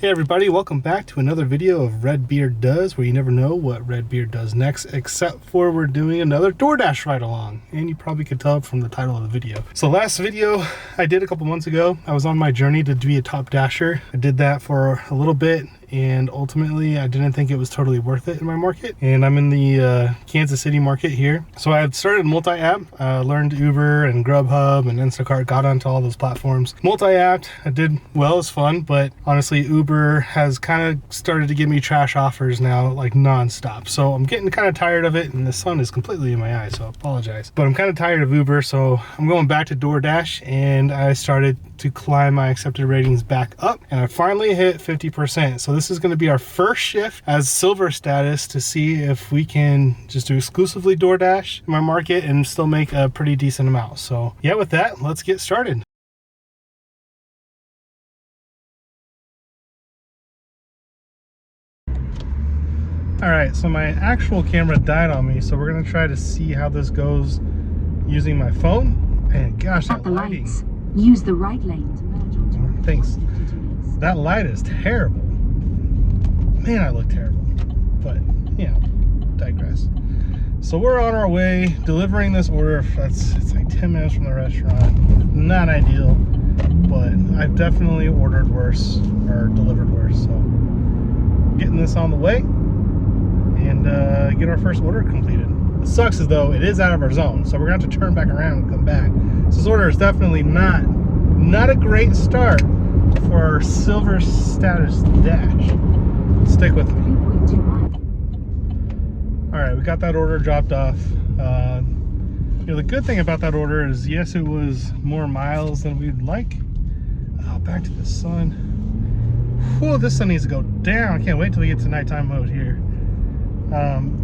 Hey everybody, welcome back to another video of Redbeard Does, where you never know what Redbeard does next, except for we're doing another DoorDash ride along. And you probably could tell from the title of the video. So last video I did a couple months ago, I was on my journey to be a top dasher. I did that for a little bit, and ultimately I didn't think it was totally worth it in my market. And I'm in the Kansas City market here. So I had started multi-app, learned Uber and Grubhub and Instacart, got onto all those platforms. Multi-app, I did well, it was fun, but honestly Uber has kind of started to give me trash offers now, like non-stop. So I'm getting kind of tired of it, and the sun is completely in my eye, so I apologize. But I'm kind of tired of Uber, so I'm going back to DoorDash, and I started to climb my accepted ratings back up, and I finally hit 50%. So this is going to be our first shift as silver status to see if we can just do exclusively DoorDash in my market and still make a pretty decent amount. So yeah, with that, let's get started. All right, so my actual camera died on me, so we're gonna try to see how this goes using my phone. And gosh, that lighting. Lights. Use the right lane to merge onto Thanks. That light is terrible. Man, I look terrible. But, you know, digress. So we're on our way, delivering this order. It's like 10 minutes from the restaurant. Not ideal, but I've definitely ordered worse, or delivered worse. So getting this on the way and get our first order completed. What sucks is though, it is out of our zone, so we're gonna have to turn back around and come back. So this order is definitely not a great start for our silver status dash. Stick with me. All right, we got that order dropped off. You know, the good thing about that order is, yes, it was more miles than we'd like. Oh, back to the sun. Whew, this sun needs to go down. I can't wait till we get to nighttime mode here.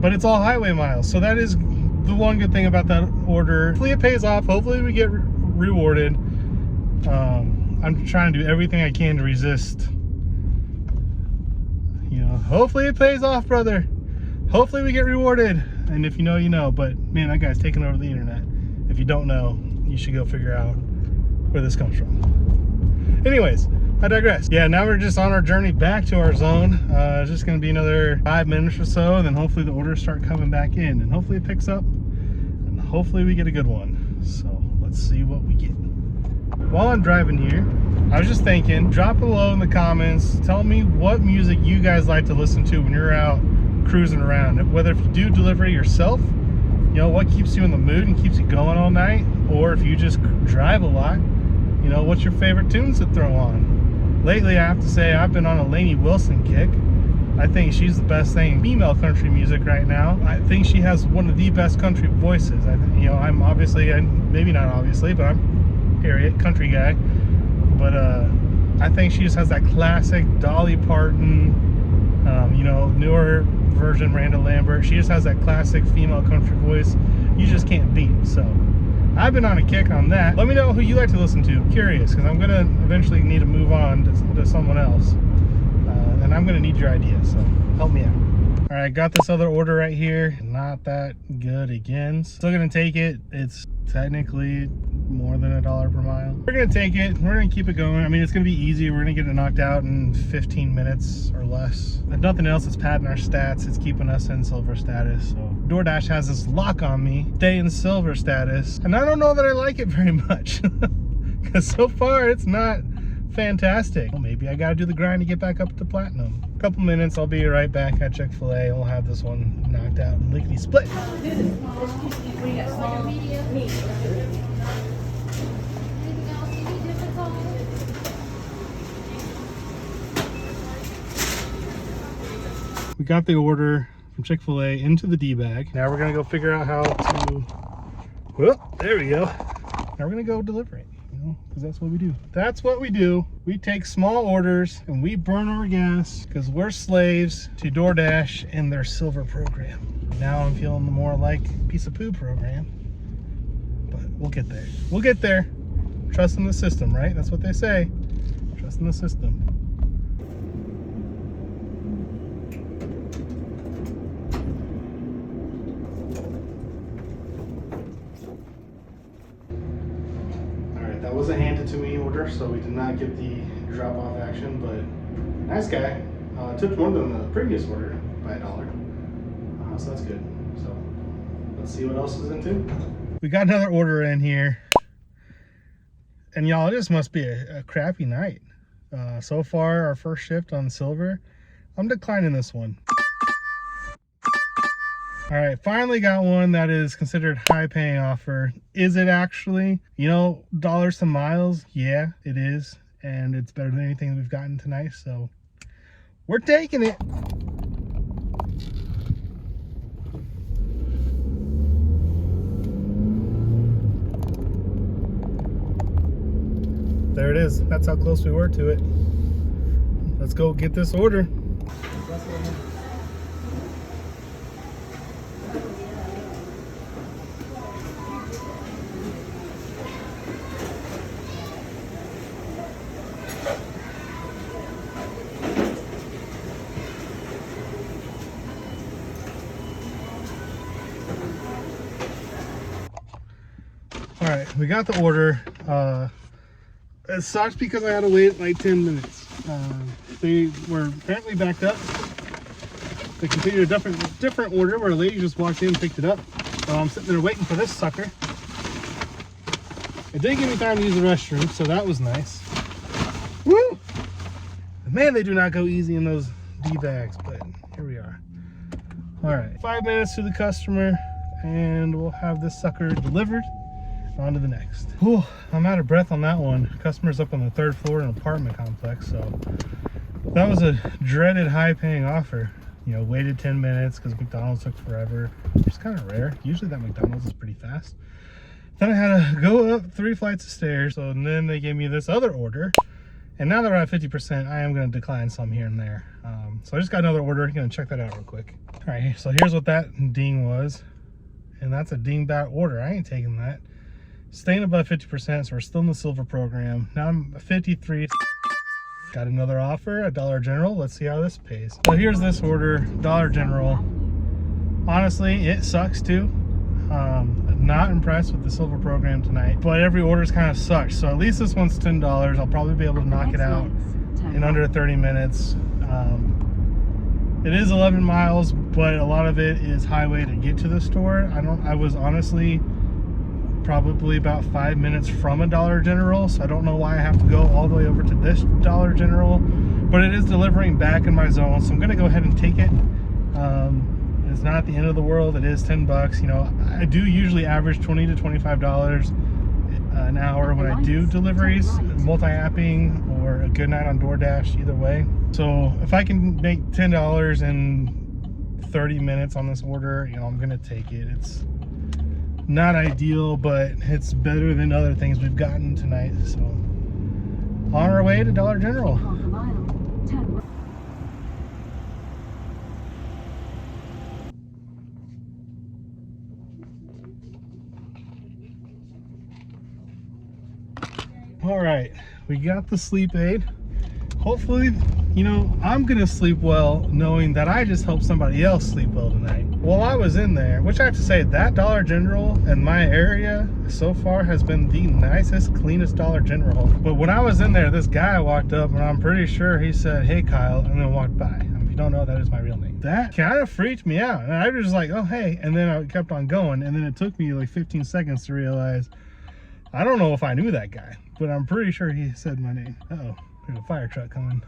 But it's all highway miles, so that is the one good thing about that order. Hopefully it pays off. Hopefully we get rewarded. I'm trying to do everything I can to resist. You know, hopefully it pays off, brother. Hopefully we get rewarded. And if you know, you know. But man, that guy's taking over the internet. If you don't know, you should go figure out where this comes from. Anyways, I digress. Yeah, now we're just on our journey back to our zone. It's just gonna be another 5 minutes or so, and then hopefully the orders start coming back in, and hopefully it picks up, and hopefully we get a good one. So let's see what we get. While I'm driving here, I was just thinking, drop below in the comments, tell me what music you guys like to listen to when you're out cruising around. Whether if you do delivery yourself, you know, what keeps you in the mood and keeps you going all night, or if you just drive a lot, you know, what's your favorite tunes to throw on? Lately, I have to say, I've been on a Lainey Wilson kick. I think she's the best thing in female country music right now. I think she has one of the best country voices. You know, I'm obviously, maybe not obviously, but I'm country guy. But I think she just has that classic Dolly Parton, you know, newer version Miranda Lambert. She just has that classic female country voice you just can't beat. So I've been on a kick on that. Let me know who you like to listen to. I'm curious, because I'm going to eventually need to move on to someone else. And I'm going to need your ideas, so help me out. All right, got this other order right here. Not that good again. Still going to take it. It's technically more than $1 per mile. We're going to take it. We're going to keep it going. I mean, it's going to be easy. We're going to get it knocked out in 15 minutes or less. If nothing else, it's padding our stats. It's keeping us in silver status. So DoorDash has this lock on me, stay in silver status. And I don't know that I like it very much, because so far it's not fantastic. Well, maybe I got to do the grind to get back up to platinum. A couple minutes, I'll be right back at Chick-fil-A. We'll have this one knocked out and lickety split. We got the order from Chick-fil-A into the D-bag. Now we're gonna go figure out how to, well, there we go. Now we're gonna go deliver it, you know, because that's what we do. That's what we do. We take small orders and we burn our gas because we're slaves to DoorDash and their silver program. Now I'm feeling more like piece of poo program, but we'll get there. We'll get there. Trust in the system, right? That's what they say. Trust in the system. That was a handed to me order, so we did not get the drop off action, but Nice guy. Took more than the previous order by $1. So that's good. So let's see what else is into. We got another order in here. And y'all, this must be a crappy night. So far, our first shift on silver, I'm declining this one. All right, finally got one that is considered high paying offer. Is it actually? You know, dollars to miles, yeah, it is. And it's better than anything we've gotten tonight, so we're taking it. There it is. That's how close we were to it. Let's go get this order. All right, we got the order. It sucks because I had to wait like 10 minutes. They were apparently backed up. They completed a different order where a lady just walked in and picked it up. I'm sitting there waiting for this sucker. It did give me time to use the restroom, so that was nice. Woo! Man, they do not go easy in those D-bags, but here we are. All right, 5 minutes to the customer, and we'll have this sucker delivered. On to the next. Whew, I'm out of breath on that one. Customer's up on the 3rd floor in an apartment complex, so that was a dreaded high-paying offer. You know, waited 10 minutes because McDonald's took forever, which is kind of rare. Usually that McDonald's is pretty fast. Then I had to go up 3 flights of stairs, so and then they gave me this other order. And now that we're at 50%, I am going to decline some here and there. So I just got another order. I'm going to check that out real quick. All right, so here's what that ding was. And that's a dingbat order. I ain't taking that. Staying above 50%, so we're still in the silver program. Now I'm 53. Got another offer at Dollar General. Let's see how this pays. So here's this order, Dollar General. Honestly, it sucks too. Not impressed with the silver program tonight, but every order's kind of sucks. So at least this one's $10. I'll probably be able to knock it out in under 30 minutes. It is 11 miles, but a lot of it is highway to get to the store. I was honestly probably about 5 minutes from a Dollar General, so I don't know why I have to go all the way over to this Dollar General, but it is delivering back in my zone, so I'm gonna go ahead and take it. It's not the end of the world. It is 10 bucks. You know, I do usually average $20 to $25 an hour when I do deliveries, multi-apping or a good night on DoorDash, either way. So if I can make $10 in 30 minutes on this order, you know, I'm gonna take it. It's not ideal, but it's better than other things we've gotten tonight. So on our way to Dollar General. All right, we got the sleep aid. Hopefully, you know, I'm gonna sleep well knowing that I just helped somebody else sleep well tonight. While I was in there, which I have to say, that Dollar General in my area so far has been the nicest, cleanest Dollar General. But when I was in there, this guy walked up and I'm pretty sure he said, "Hey Kyle," and then walked by. If you don't know, that is my real name. That kind of freaked me out. And I was just like, "Oh, hey." And then I kept on going. And then it took me like 15 seconds to realize, I don't know if I knew that guy, but I'm pretty sure he said my name. Uh-oh, there's a fire truck coming.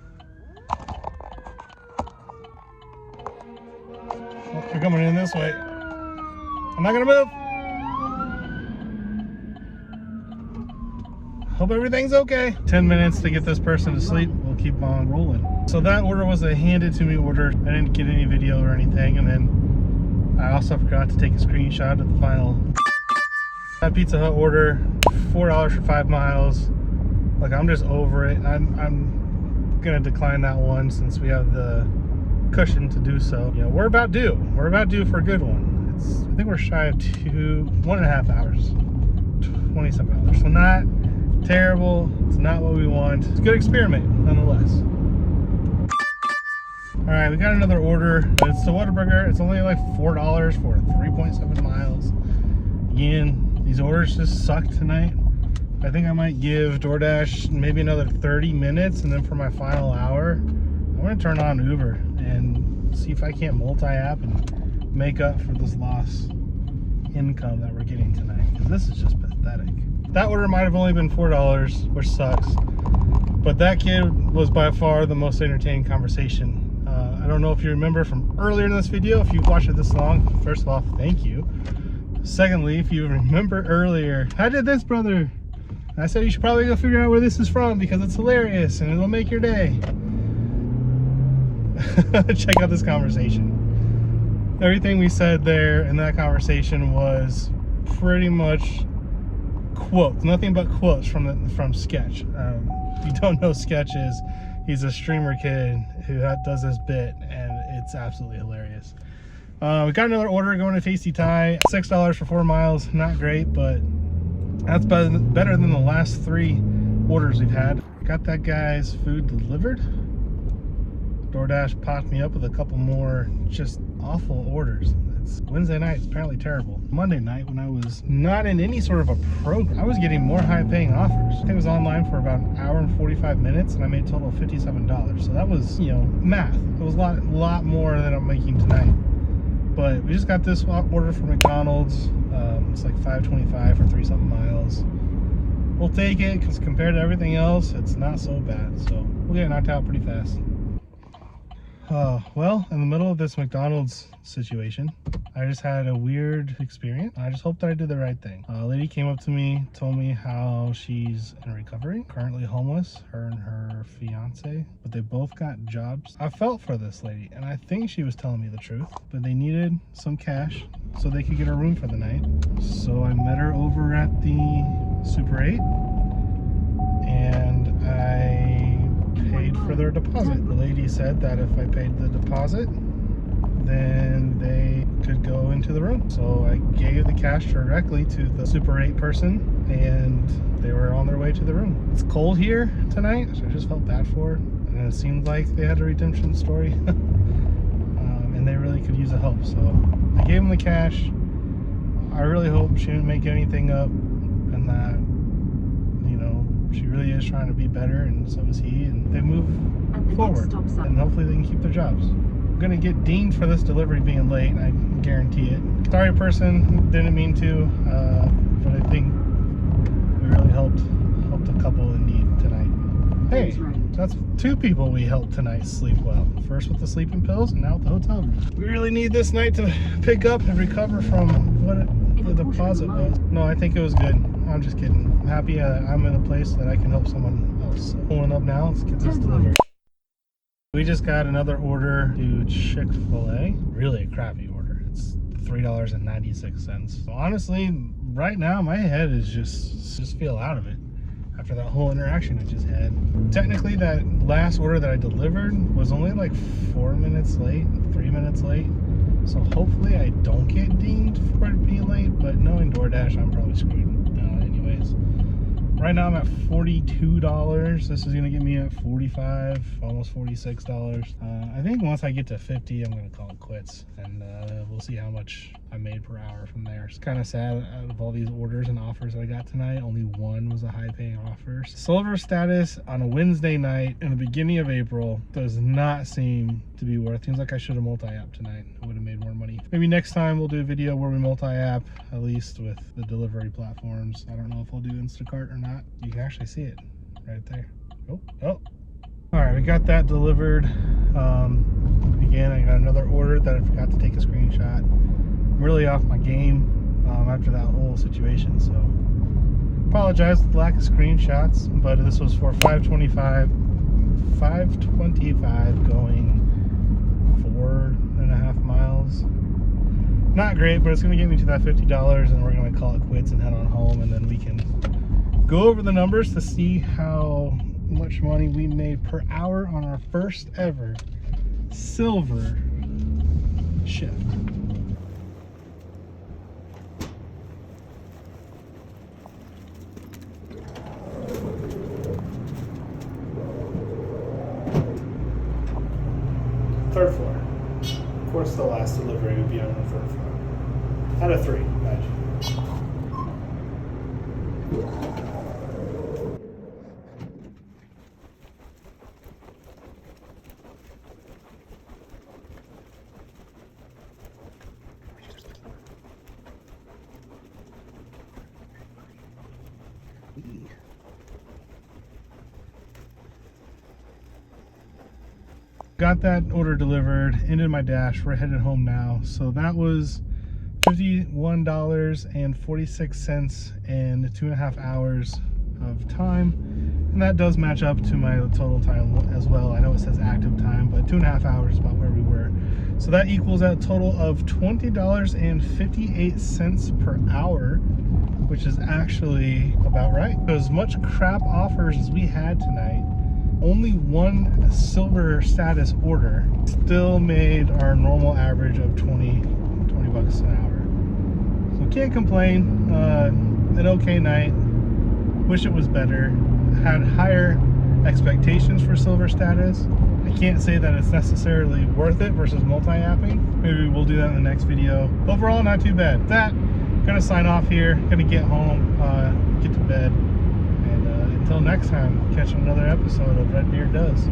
Oh, they're coming in this way. I'm not gonna move. Hope everything's okay. 10 minutes to get this person to sleep. We'll keep on rolling. So that order was a handed to me order. I didn't get any video or anything. And then I also forgot to take a screenshot of the final. That Pizza Hut order, $4 for 5 miles. Like, I'm just over it. I'm gonna decline that one since we have the cushion to do so. You know, we're about due. We're about due for a good one. I think we're shy of 1.5 hours, 27 hours. So not terrible. It's not what we want. It's a good experiment nonetheless. All right, we got another order. It's the Whataburger. It's only like $4 for 3.7 miles. Again, these orders just suck tonight. I think I might give DoorDash maybe another 30 minutes, and then for my final hour, I'm I'm gonna turn on Uber and see if I can't multi-app and make up for this lost income that we're getting tonight, because this is just pathetic. That order might have only been $4, which sucks, but that kid was by far the most entertaining conversation. I don't know if you remember from earlier in this video, if you've watched it this long. First of all, thank you. Secondly, if you remember earlier, I did this, brother. I said you should probably go figure out where this is from because it's hilarious and it'll make your day. Check out this conversation. Everything we said there in that conversation was pretty much quotes, nothing but quotes from Sketch. If you don't know Sketch is, he's a streamer kid who does this bit, and it's absolutely hilarious. We got another order going to Tasty Thai. $6 for 4 miles. Not great, but that's better than the last 3 orders we've had. Got that guy's food delivered. DoorDash popped me up with a couple more just awful orders. It's Wednesday night, it's apparently terrible. Monday night, when I was not in any sort of a program, I was getting more high-paying offers. I think it was online for about an hour and 45 minutes, and I made a total of $57. So that was, you know, math. It was a lot more than I'm making tonight. But we just got this order from McDonald's. It's like $5.25 for 3-something miles. We'll take it, because compared to everything else, it's not so bad. So we'll get it knocked out pretty fast. Well, in the middle of this McDonald's situation, I just had a weird experience. I just hope that I did the right thing. A lady came up to me, told me how she's in recovery, currently homeless, her and her fiance, but they both got jobs. I felt for this lady, and I think she was telling me the truth, but they needed some cash so they could get a room for the night. So I met her over at the Super 8, and I paid for their deposit. The lady said that if I paid the deposit, then they could go into the room. So I gave the cash directly to the Super 8 person, and they were on their way to the room. It's cold here tonight, so I just felt bad for her, and it seemed like they had a redemption story. And they really could use the help, so I gave them the cash. I really hope she didn't make anything up, and that, you know, she really is trying to be better, and so is he, and they move forward, and hopefully they can keep their jobs. I'm gonna get dinged for this delivery being late, I guarantee it. Sorry, person, didn't mean to, but I think we really helped a couple in need tonight. Hey, that's 2 people we helped tonight sleep well. First with the sleeping pills, and now with the hotel room. We really need this night to pick up and recover from what the deposit was. No, I think it was good. I'm just kidding. I'm happy I'm in a place that I can help someone else. Pulling up now, let's get this delivered. We just got another order to Chick-fil-A. Really a crappy order. It's $3.96. So honestly, right now my head is just feel out of it after that whole interaction I just had. Technically, that last order that I delivered was only like 4 minutes late, 3 minutes late. So hopefully I don't get dinged for it being late, but knowing DoorDash, I'm probably screwed anyways. Right now I'm at $42. This is gonna get me at $45, almost $46. I think once I get to 50, I'm gonna call it quits, and we'll see how much I made per hour from there. It's kind of sad, out of all these orders and offers that I got tonight, only one was a high-paying offer. Silver status on a Wednesday night in the beginning of April does not seem to be worth. Seems like I should have multi-app tonight. I would have made more money. Maybe next time we'll do a video where we multi-app, at least with the delivery platforms. I don't know if we'll do Instacart or not. You can actually see it right there. Oh. All right, we got that delivered. Again, I got another order that I forgot to take a screenshot. I'm really off my game after that whole situation, so apologize for the lack of screenshots, but this was for $5.25 going 4.5 miles. Not great, but it's gonna get me to that $50, and we're gonna call it quits and head on home, and then we can go over the numbers to see how much money we made per hour on our first ever silver shift. Third floor. Of course, the last delivery would be on the third floor. Out of 3, imagine. got that order delivered, ended my dash. We're headed home now. So that was $51.46 and 2.5 hours of time, and that does match up to my total time as well. I know it says active time, but 2.5 hours is about where we were. So that equals a total of $20.58 per hour, which is actually about right. So as much crap offers as we had tonight, only one silver status order still made our normal average of 20 bucks an hour. So can't complain. An okay night. Wish it was better. Had higher expectations for silver status. I can't say that it's necessarily worth it versus multi-apping. Maybe we'll do that in the next video. Overall, not too bad. With that, gonna sign off here. Gonna get home, get to bed, and until next time, catch another episode of Red Beard Does.